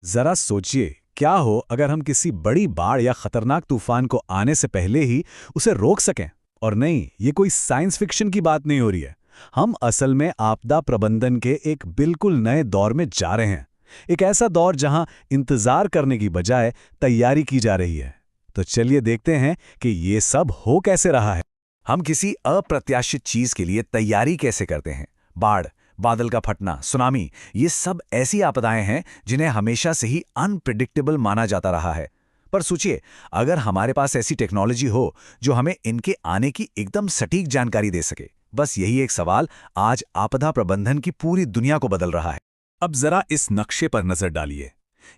जरा सोचिए, क्या हो अगर हम किसी बड़ी बाढ़ या खतरनाक तूफान को आने से पहले ही उसे रोक सकें। और नहीं, ये कोई साइंस फिक्शन की बात नहीं हो रही है। हम असल में आपदा प्रबंधन के एक बिल्कुल नए दौर में जा रहे हैं। एक ऐसा दौर जहां इंतजार करने की बजाय तैयारी की जा रही है। तो चलिए देखते हैं कि ये सब हो कैसे रहा है। हम किसी अप्रत्याशित चीज के लिए तैयारी कैसे करते हैं। बाढ़, बादल का फटना, सुनामी, ये सब ऐसी आपदाएं हैं जिन्हें हमेशा से ही अनप्रिडिक्टेबल माना जाता रहा है। पर सोचिए, अगर हमारे पास ऐसी टेक्नोलॉजी हो जो हमें इनके आने की एकदम सटीक जानकारी दे सके। बस यही एक सवाल आज आपदा प्रबंधन की पूरी दुनिया को बदल रहा है। अब जरा इस नक्शे पर नजर डालिए।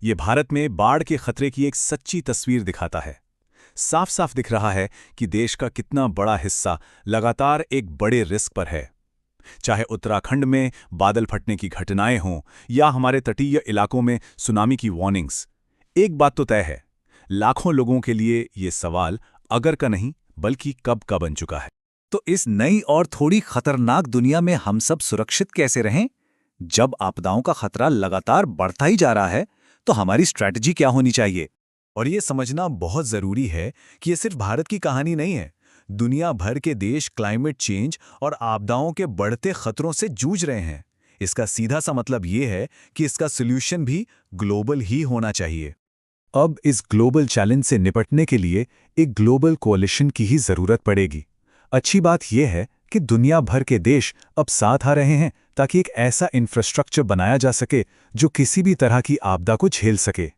ये भारत में बाढ़ के खतरे की एक सच्ची तस्वीर दिखाता है। साफ साफ दिख रहा है कि देश का कितना बड़ा हिस्सा लगातार एक बड़े रिस्क पर है। चाहे उत्तराखंड में बादल फटने की घटनाएं हों या हमारे तटीय इलाकों में सुनामी की वार्निंग्स, एक बात तो तय है, लाखों लोगों के लिए ये सवाल अगर का नहीं बल्कि कब का बन चुका है। तो इस नई और थोड़ी खतरनाक दुनिया में हम सब सुरक्षित कैसे रहें? जब आपदाओं का खतरा लगातार बढ़ता ही जा रहा है, तो हमारी स्ट्रैटेजी क्या होनी चाहिए? और ये समझना बहुत जरूरी है कि ये सिर्फ भारत की कहानी नहीं है। दुनिया भर के देश क्लाइमेट चेंज और आपदाओं के बढ़ते खतरों से जूझ रहे हैं। इसका सीधा सा मतलब ये है कि इसका सॉल्यूशन भी ग्लोबल ही होना चाहिए। अब इस ग्लोबल चैलेंज से निपटने के लिए एक ग्लोबल कोalition की ही जरूरत पड़ेगी। अच्छी बात यह है कि दुनिया भर के देश अब साथ आ रहे हैं ताकि एक ऐसा इंफ्रास्ट्रक्चर बनाया जा सके जो किसी भी तरह की आपदा को झेल सके।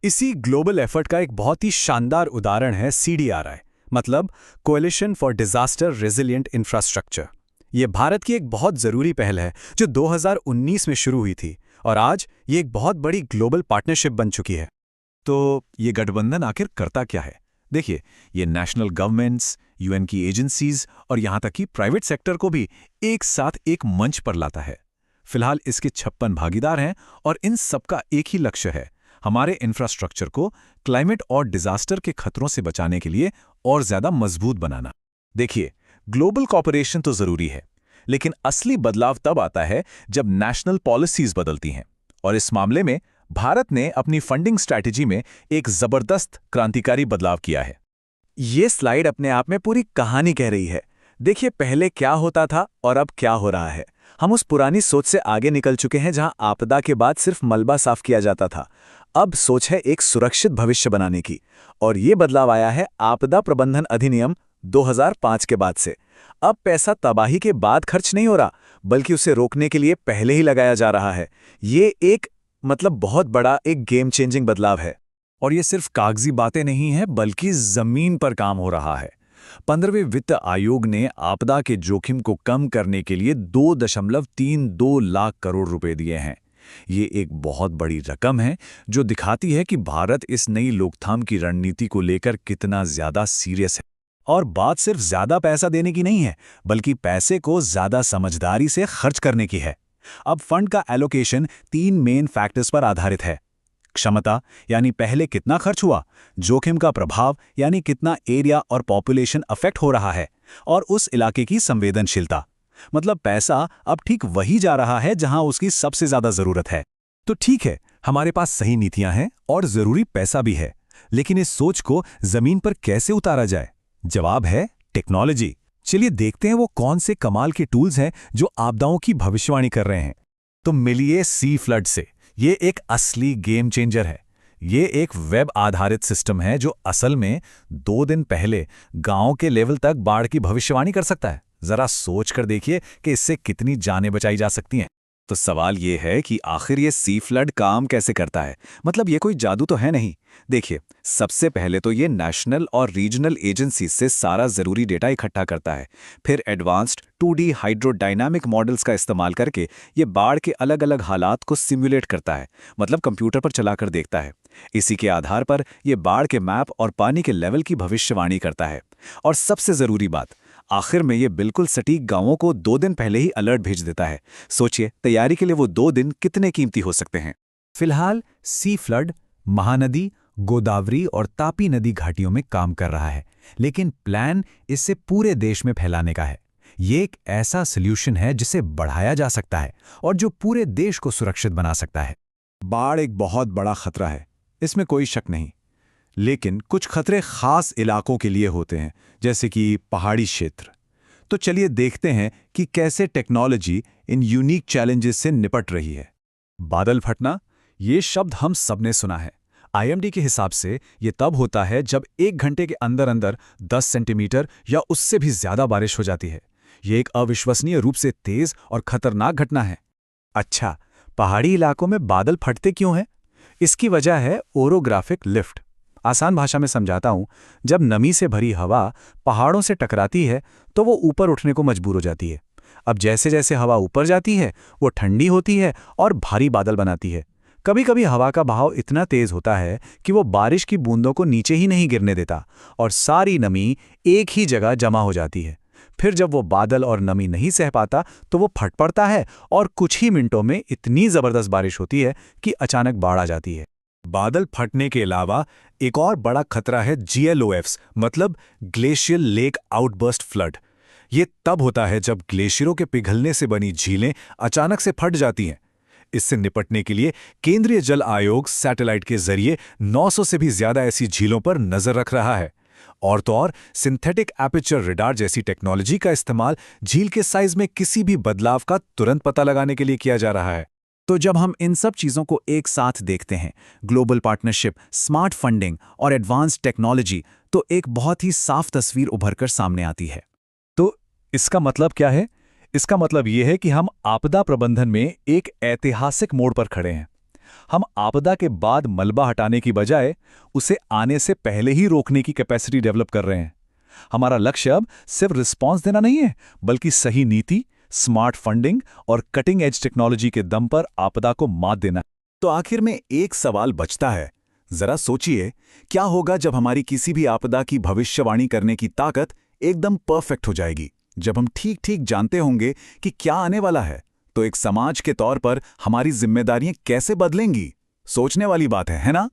इसी ग्लोबल एफर्ट का एक बहुत ही शानदार उदाहरण है CDRI, मतलब coalition for disaster resilient infrastructure. ये भारत की एक बहुत ज़रूरी पहल है जो 2019 में शुरू हुई थी और आज ये एक बहुत बड़ी ग्लोबल पार्टनरशिप बन चुकी है। तो ये गठबंधन आखिर करता क्या है? देखिए, ये नेशनल गवर्नमेंट्स, UN की एजेंसीज और यहाँ तक कि प्राइवेट सेक्टर को भी एक साथ एक मंच पर लाता है। फिलहाल इसके 56 भागीदार हैं और इन सबका एक ही लक्ष्य है, हमारे इंफ्रास्ट्रक्चर को क्लाइमेट और डिजास्टर के खतरों से बचाने के लिए और ज्यादा मजबूत बनाना। देखिए, ग्लोबल कॉपरेशन तो जरूरी है, लेकिन असली बदलाव तब आता है जब नेशनल पॉलिसीज बदलती हैं। और इस मामले में भारत ने अपनी फंडिंग स्ट्रैटेजी में एक जबरदस्त क्रांतिकारी बदलाव किया है। ये स्लाइड अपने आप में पूरी कहानी कह रही है। देखिए, पहले क्या होता था और अब क्या हो रहा है। हम उस पुरानी सोच से आगे निकल चुके हैं जहां आपदा के बाद सिर्फ मलबा साफ किया जाता था। अब सोच है एक सुरक्षित भविष्य बनाने की, और ये बदलाव आया है आपदा प्रबंधन अधिनियम 2005 के बाद से। अब पैसा तबाही के बाद खर्च नहीं हो रहा, बल्कि उसे रोकने के लिए पहले ही लगाया जा रहा है। ये एक बहुत बड़ा एक गेम चेंजिंग बदलाव है। और ये सिर्फ कागजी बातें नहीं हैं, बल्कि जमीन पर काम हो रहा है। 15वें वित्त आयोग ने आपदा के जोखिम को कम करने के लिए 2.32 लाख करोड़ रुपए दिए हैं। ये एक बहुत बड़ी रकम है जो दिखाती है कि भारत इस नई रोकथाम की रणनीति को लेकर कितना ज्यादा सीरियस है। और बात सिर्फ ज्यादा पैसा देने की नहीं है, बल्कि पैसे को ज्यादा समझदारी से खर्च करने की है। अब फंड का एलोकेशन 3 मेन फैक्टर्स पर आधारित है। क्षमता, यानी पहले कितना खर्च हुआ, जोखिम का प्रभाव, यानी कितना एरिया और पॉपुलेशन अफेक्ट हो रहा है, और उस इलाके की संवेदनशीलता, मतलब पैसा अब ठीक वही जा रहा है जहां उसकी सबसे ज्यादा जरूरत है। तो ठीक है, हमारे पास सही नीतियां हैं और जरूरी पैसा भी है, लेकिन इस सोच को जमीन पर कैसे उतारा जाए? जवाब है टेक्नोलॉजी। चलिए देखते हैं वो कौन से कमाल के टूल्स हैं जो आपदाओं की भविष्यवाणी कर रहे हैं। तो मिलिए सी फ्लड से। ये एक असली गेम चेंजर है। ये एक वेब आधारित सिस्टम है जो असल में 2 दिन पहले गांव के लेवल तक बाढ़ की भविष्यवाणी कर सकता है। जरा सोच कर देखिए कि इससे कितनी जानें बचाई जा सकती हैं। तो सवाल ये है कि आखिर ये सी फ्लड काम कैसे करता है? मतलब ये कोई जादू तो है नहीं। देखिए, सबसे पहले तो ये नेशनल और रीजनल एजेंसी से सारा जरूरी डेटा इकट्ठा करता है। फिर एडवांस्ड 2D हाइड्रोडायनामिक मॉडल्स का इस्तेमाल करके ये बाढ़ के अलग अलग हालात को सिमुलेट करता है, मतलब कंप्यूटर पर चलाकर देखता है। इसी के आधार पर ये बाढ़ के मैप और पानी के लेवल की भविष्यवाणी करता है। और सबसे जरूरी बात, आखिर में ये बिल्कुल सटीक गांवों को 2 दिन पहले ही अलर्ट भेज देता है। सोचिए, तैयारी के लिए वो 2 दिन कितने कीमती हो सकते हैं। फिलहाल सी फ्लड महानदी, गोदावरी और तापी नदी घाटियों में काम कर रहा है, लेकिन प्लान इससे पूरे देश में फैलाने का है। ये एक ऐसा सॉल्यूशन है जिसे बढ़ाया जा सकता है और जो पूरे देश को सुरक्षित बना सकता है। बाढ़ एक बहुत बड़ा खतरा है, इसमें कोई शक नहीं। लेकिन कुछ खतरे खास इलाकों के लिए होते हैं, जैसे कि पहाड़ी क्षेत्र। तो चलिए देखते हैं कि कैसे टेक्नोलॉजी इन यूनिक चैलेंजेस से निपट रही है। बादल फटना, ये शब्द हम सबने सुना है। आईएमडी के हिसाब से ये तब होता है जब 1 घंटे के अंदर अंदर 10 सेंटीमीटर या उससे भी ज्यादा बारिश हो जाती है। ये एक अविश्वसनीय रूप से तेज और खतरनाक घटना है। अच्छा, पहाड़ी इलाकों में बादल फटते क्यों हैं? इसकी वजह है ओरोग्राफिक लिफ्ट। आसान भाषा में समझाता हूं, जब नमी से भरी हवा पहाड़ों से टकराती है तो वो ऊपर उठने को मजबूर हो जाती है। अब जैसे जैसे हवा ऊपर जाती है वो ठंडी होती है और भारी बादल बनाती है। कभी कभी हवा का बहाव इतना तेज होता है कि वो बारिश की बूंदों को नीचे ही नहीं गिरने देता और सारी नमी एक ही जगह जमा हो जाती है। फिर जब वो बादल और नमी नहीं सह पाता तो वो फट पड़ता है और कुछ ही मिनटों में इतनी जबरदस्त बारिश होती है कि अचानक बाढ़ आ जाती है। बादल फटने के अलावा एक और बड़ा खतरा है GLOFs, मतलब ग्लेशियल लेक आउटबर्स्ट फ्लड। ये तब होता है जब ग्लेशियरों के पिघलने से बनी झीलें अचानक से फट जाती हैं। इससे निपटने के लिए केंद्रीय जल आयोग सैटेलाइट के जरिए 900 से भी ज्यादा ऐसी झीलों पर नजर रख रहा है। और तो और सिंथेटिक एपर्चर रेडार जैसी टेक्नोलॉजी का इस्तेमाल झील के साइज में किसी भी बदलाव का तुरंत पता लगाने के लिए किया जा रहा है। तो जब हम इन सब चीजों को एक साथ देखते हैं, ग्लोबल पार्टनरशिप, स्मार्ट फंडिंग और एडवांस्ड टेक्नोलॉजी, तो एक बहुत ही साफ तस्वीर उभरकर सामने आती है। तो इसका मतलब क्या है? इसका मतलब यह है कि हम आपदा प्रबंधन में एक ऐतिहासिक मोड़ पर खड़े हैं। हम आपदा के बाद मलबा हटाने की बजाय उसे आने से पहले ही रोकने की कैपेसिटी डेवलप कर रहे हैं। हमारा लक्ष्य अब सिर्फ रिस्पॉन्स देना नहीं है, बल्कि सही नीति, स्मार्ट फंडिंग और कटिंग एज टेक्नोलॉजी के दम पर आपदा को मात देना। तो आखिर में एक सवाल बचता है। जरा सोचिए, क्या होगा जब हमारी किसी भी आपदा की भविष्यवाणी करने की ताकत एकदम परफेक्ट हो जाएगी, जब हम ठीक ठीक जानते होंगे कि क्या आने वाला है। तो एक समाज के तौर पर हमारी जिम्मेदारियां कैसे बदलेंगी? सोचने वाली बात है ना?